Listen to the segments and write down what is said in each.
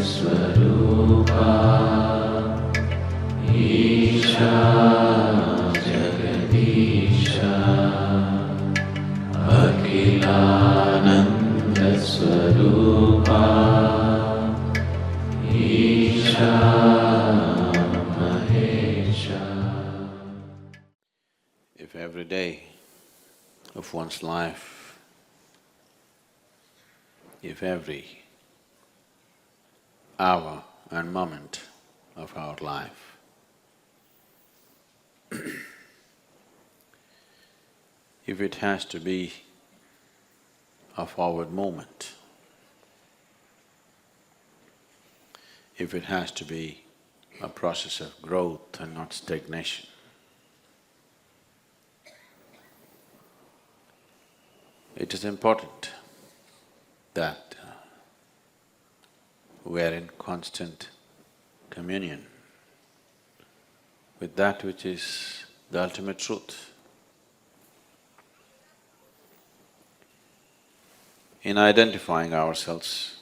Swarupa Isha Jagadisha Akhilananda Swarupa Isha Mahesha. If every day of one's life, if every hour and moment of our life if it has to be a forward movement, if it has to be a process of growth and not stagnation, it is important that we are in constant communion with that which is the ultimate truth. In identifying ourselves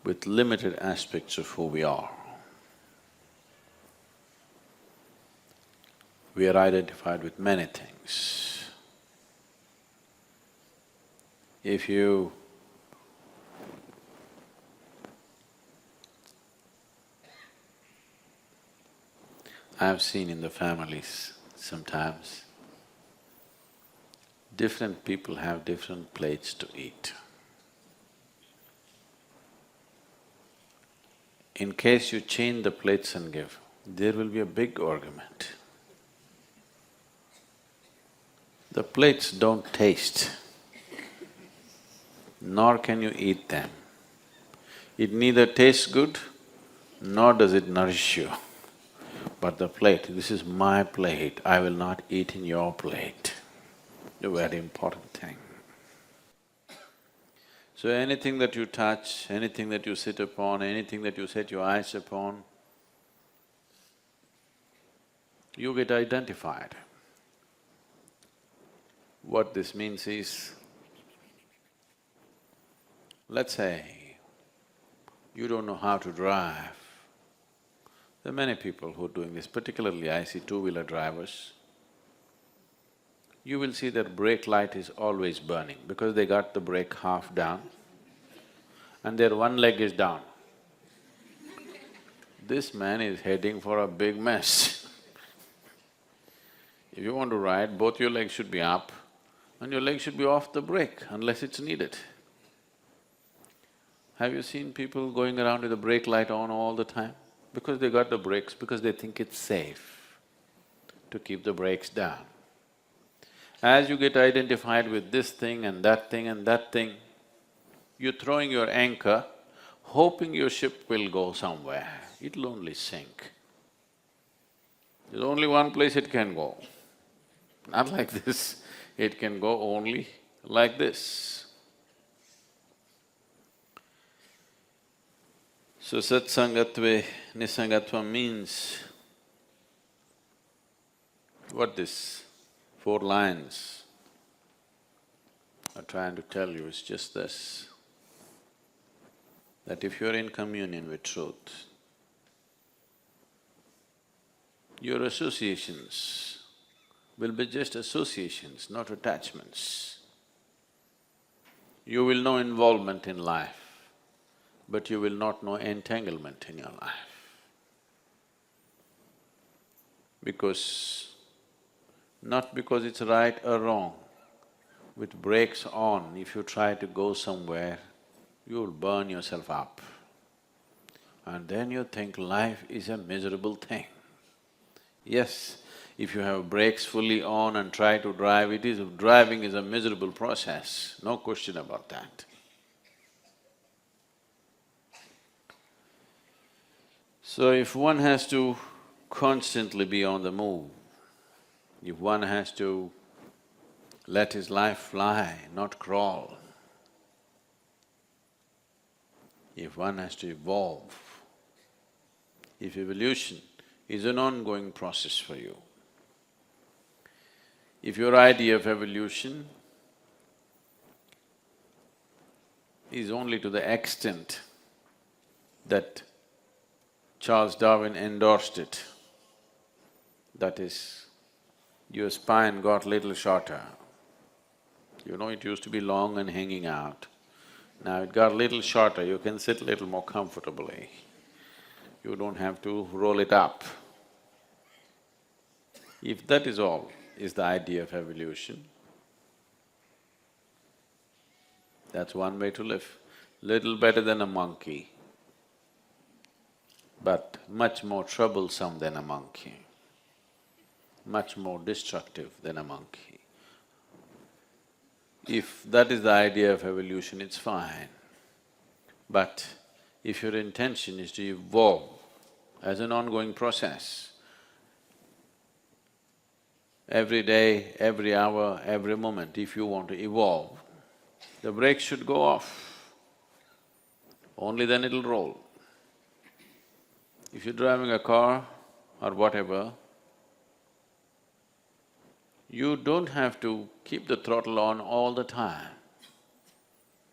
with limited aspects of who we are, we are identified with many things. If you I've seen in the families sometimes, different people have different plates to eat. In case you change the plates and give, there will be a big argument. The plates don't taste, nor can you eat them. It neither tastes good, nor does it nourish you. But the plate, this is my plate, I will not eat in your plate. A very important thing. So anything that you touch, anything that you sit upon, anything that you set your eyes upon, you get identified. What this means is, let's say, you don't know how to drive. There are many people who are doing this, particularly I see two-wheeler drivers. You will see their brake light is always burning because they got the brake half down and their one leg is down. This man is heading for a big mess. If you want to ride, both your legs should be up and your leg should be off the brake unless it's needed. Have you seen people going around with the brake light on all the time? Because they got the brakes, because they think it's safe to keep the brakes down. As you get identified with this thing and that thing and that thing, you're throwing your anchor, hoping your ship will go somewhere. It'll only sink. There's only one place it can go. Not like this, it can go only like this. So satsangatve nisangatva means, what this 4 lines are trying to tell you is just this, that if you're in communion with truth, your associations will be just associations, not attachments. You will know involvement in life, but you will not know entanglement in your life. Not because it's right or wrong, with brakes on, if you try to go somewhere, you'll burn yourself up. And then you think life is a miserable thing. Yes, if you have brakes fully on and try to drive, driving is a miserable process, no question about that. So if one has to constantly be on the move, if one has to let his life fly, not crawl, if one has to evolve, if evolution is an ongoing process for you, if your idea of evolution is only to the extent that Charles Darwin endorsed it. That is, your spine got little shorter. You know, it used to be long and hanging out. Now it got little shorter, you can sit little more comfortably. You don't have to roll it up. If that is all, is the idea of evolution, that's one way to live. Little better than a monkey, but much more troublesome than a monkey, much more destructive than a monkey. If that is the idea of evolution, it's fine. But if your intention is to evolve as an ongoing process, every day, every hour, every moment, if you want to evolve, the brakes should go off. Only then it'll roll. If you're driving a car or whatever, you don't have to keep the throttle on all the time.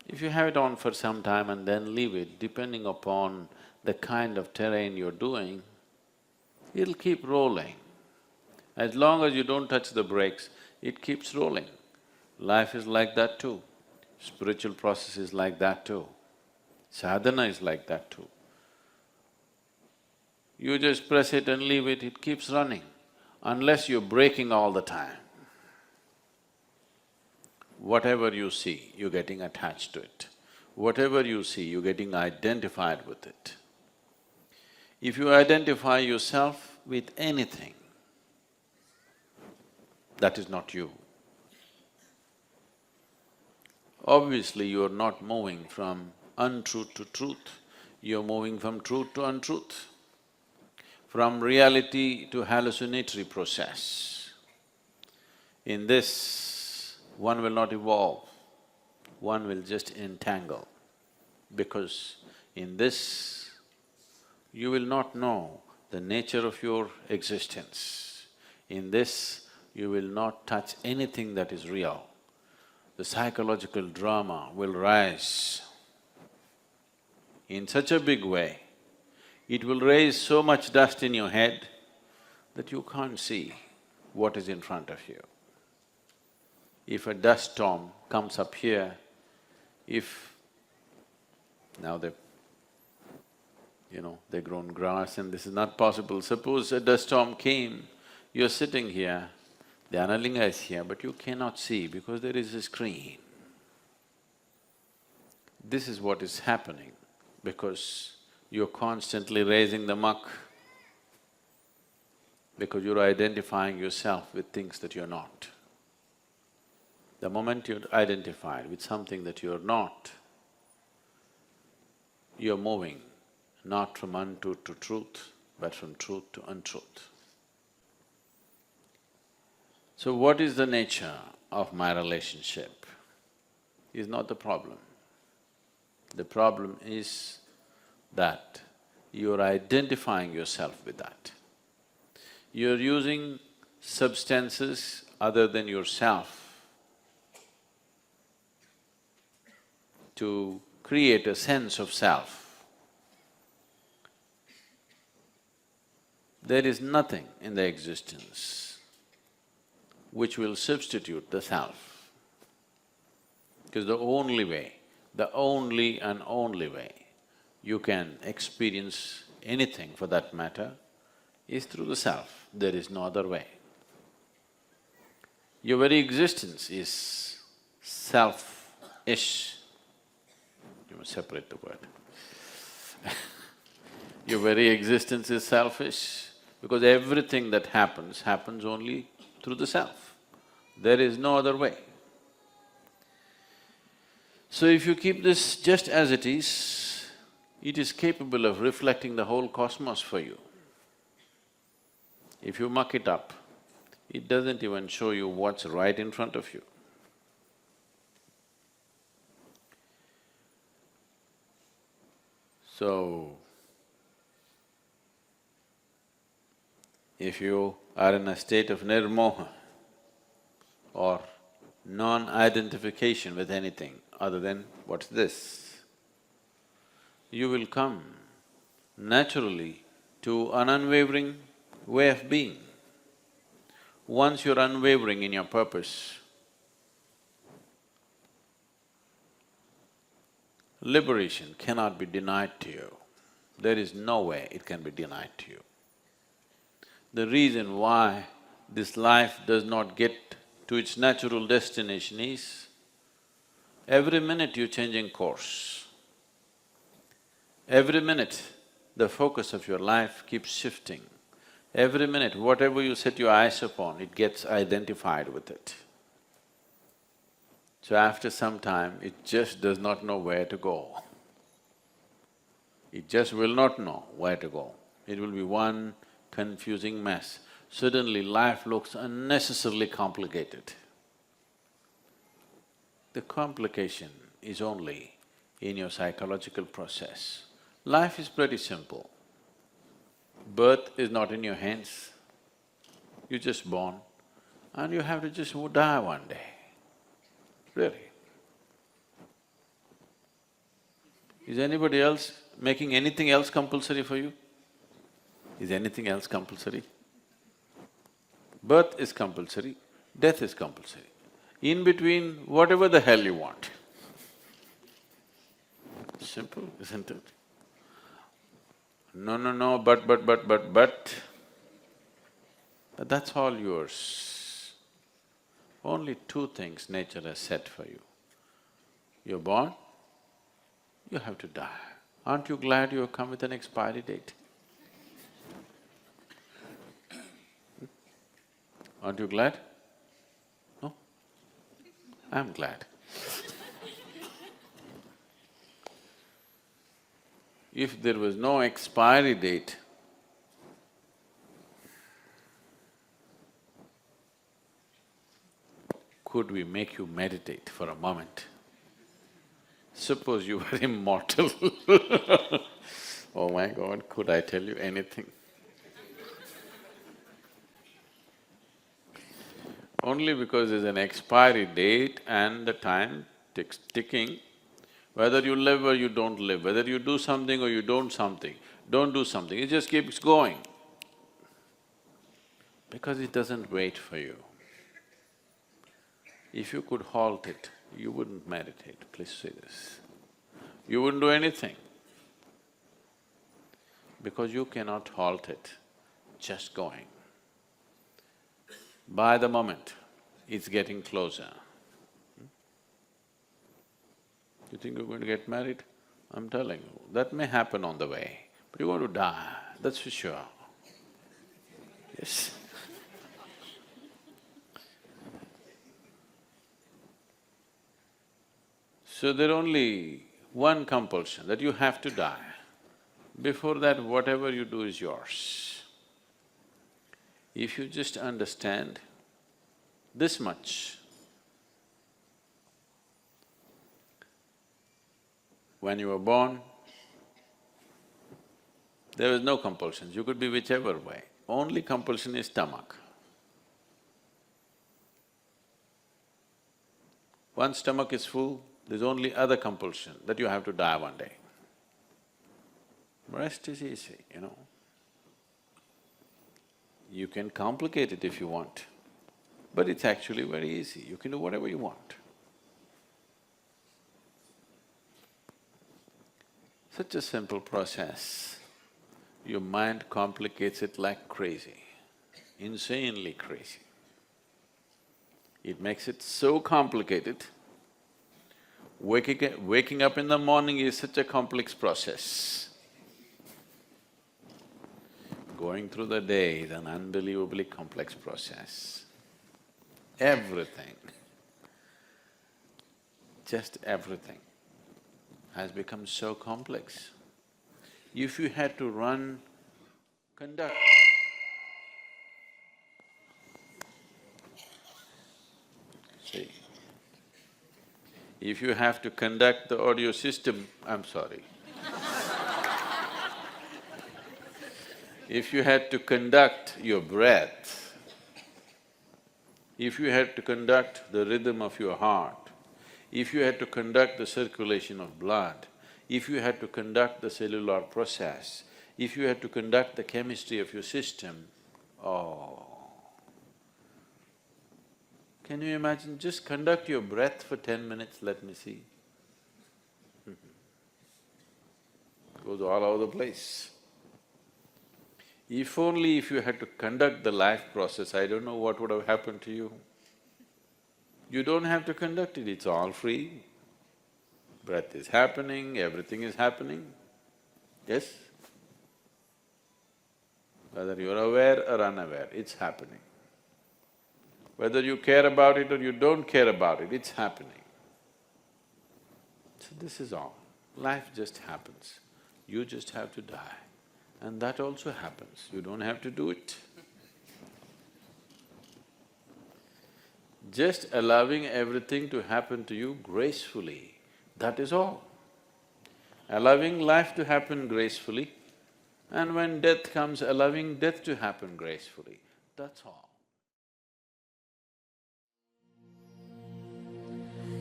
If you have it on for some time and then leave it, depending upon the kind of terrain you're doing, it'll keep rolling. As long as you don't touch the brakes, it keeps rolling. Life is like that too. Spiritual process is like that too. Sadhana is like that too. You just press it and leave it, it keeps running, unless you're braking all the time. Whatever you see, you're getting attached to it. Whatever you see, you're getting identified with it. If you identify yourself with anything, that is not you. Obviously, you are not moving from untruth to truth, you're moving from truth to untruth, from reality to hallucinatory process. In this, one will not evolve, one will just entangle, because in this, you will not know the nature of your existence. In this, you will not touch anything that is real. The psychological drama will rise in such a big way, it will raise so much dust in your head that you can't see what is in front of you. If a dust storm comes up here, now they've grown grass and this is not possible. Suppose a dust storm came, you're sitting here, the Analinga is here, but you cannot see because there is a screen. This is what is happening because you're constantly raising the muck, because you're identifying yourself with things that you're not. The moment you're identified with something that you're not, you're moving not from untruth to truth, but from truth to untruth. So what is the nature of my relationship is not the problem. The problem is that you're identifying yourself with that. You're using substances other than yourself to create a sense of self. There is nothing in the existence which will substitute the self. Because the only way, the only and only way you can experience anything for that matter is through the self, there is no other way. Your very existence is self-ish. You must separate the word. Your very existence is selfish because everything that happens only through the self. There is no other way. So if you keep this just as it is capable of reflecting the whole cosmos for you. If you muck it up, it doesn't even show you what's right in front of you. So, if you are in a state of nirmoha or non-identification with anything other than what's this, you will come naturally to an unwavering way of being. Once you're unwavering in your purpose, liberation cannot be denied to you. There is no way it can be denied to you. The reason why this life does not get to its natural destination is, every minute you're changing course. Every minute, the focus of your life keeps shifting. Every minute, whatever you set your eyes upon, it gets identified with it. So after some time, it just does not know where to go. It just will not know where to go. It will be one confusing mess. Suddenly life looks unnecessarily complicated. The complication is only in your psychological process. Life is pretty simple. Birth is not in your hands. You're just born and you have to just die one day. Really. Is anybody else making anything else compulsory for you? Is anything else compulsory? Birth is compulsory, death is compulsory. In between, whatever the hell you want. Simple, isn't it? No, but. But that's all yours. Only two things nature has set for you. You're born, you have to die. Aren't you glad you have come with an expiry date? Aren't you glad? No? I'm glad. If there was no expiry date, could we make you meditate for a moment? Suppose you were immortal oh my God, could I tell you anything? Only because there's an expiry date and the time ticking, whether you live or you don't live, whether you do something or you don't do something, it just keeps going. Because it doesn't wait for you. If you could halt it, you wouldn't meditate, please say this. You wouldn't do anything. Because you cannot halt it, just going. By the moment, it's getting closer. You think you're going to get married? I'm telling you, that may happen on the way, but you're going to die, that's for sure. Yes. So there's only one compulsion, that you have to die. Before that, whatever you do is yours. If you just understand this much, when you were born, there was no compulsions, you could be whichever way. Only compulsion is stomach. Once stomach is full, there's only other compulsion, that you have to die one day. Rest is easy, you know. You can complicate it if you want, but it's actually very easy, you can do whatever you want. Such a simple process, your mind complicates it like crazy, insanely crazy. It makes it so complicated. Waking up in the morning is such a complex process. Going through the day is an unbelievably complex process. Everything, just everything has become so complex. If you had to conduct see, if you have to conduct the audio system, I'm sorry. If you had to conduct your breath, if you had to conduct the rhythm of your heart, if you had to conduct the circulation of blood, if you had to conduct the cellular process, if you had to conduct the chemistry of your system, oh… Can you imagine? Just conduct your breath for 10 minutes, let me see. Goes all over the place. If only if you had to conduct the life process, I don't know what would have happened to you. You don't have to conduct it, it's all free. Breath is happening, everything is happening. Yes? Whether you're aware or unaware, it's happening. Whether you care about it or you don't care about it, it's happening. So this is all. Life just happens. You just have to die. And that also happens, you don't have to do it. Just allowing everything to happen to you gracefully, that is all. Allowing life to happen gracefully, and when death comes, allowing death to happen gracefully, that's all.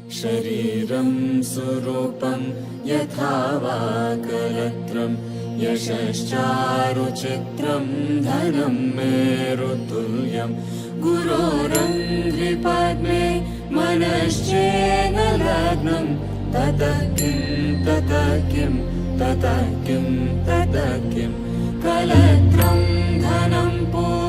Shariram surupam yatha va kalatram yashascharuchitram dhanam merutulyam gurorangri padme manaschena lagnam tatakim tatakim tatakim tatakim kalatram dhanam pur